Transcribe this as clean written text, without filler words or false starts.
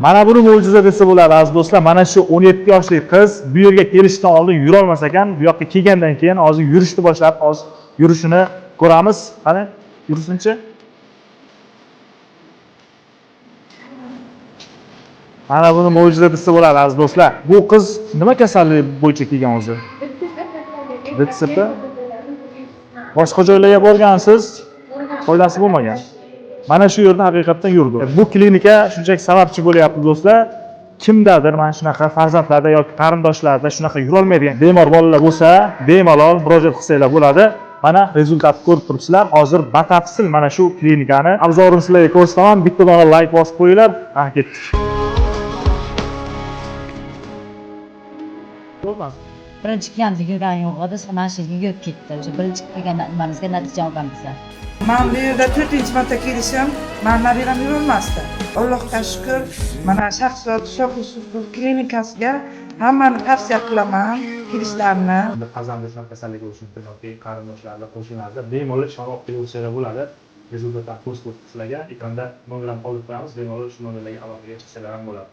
Mana buni mo'jiza desa bo'ladi aziz do'stlar. Mana shu 17 yoshli qiz bu yerga kelishdan oldin yura olmas ekan. Bu yoqqa kelgandan keyin hozir yurishni boshlab, hozir yurishini ko'ramiz. Qani, yursinchi. Mana buni mo'jiza desa bo'ladi aziz do'stlar. Bu qiz nima kasallik bo'yicha kelgan o'zi? DTSP. Boshqa joylarga borgansiz, foydasi bo'lmagan. Mana shu yerda haqiqatan yurdi. Bu klinika shunchaki sababchi bo'lyapti do'stlar. Kimdadir mana shunaqa farzandlarda yoki qarindoshlarda shunaqa yura olmaydigan bemor bolalar bo'lsa, bemalol murojaat qilsanglar bo'ladi. Mana rezultatni ko'rib turibsizlar. Hozir batafsil mana shu klinikani obzorini sizlarga ko'rsataman. Bitta dona like bosib qo'yinglar. Ha, ketdik. Bo'lmaz. Birinchi kelganimizda yurgan yo'q edi, mana shu yerga yurib ketdi. O'sha birinchi kelganimizga natija olganmiz. Men bu yerda 4-marta kelishim, men nabiram yurolmasdi. Allohga shukr, mana Shahzod Shohusov klinikasiga hammani tavsiya qilaman kelishlarini. Farzandlar kasallik bo'lishi mumkin yoki qarindoshlarda qo'shnilarda bemalol ishonib kelishsa bo'ladi. Rezultatlar ko'rsatib sizlarga ekranda nomerlarni qoldirib qo'yamiz. Bemalol shu nomerlarga aloqaga chiqsalar ham bo'ladi.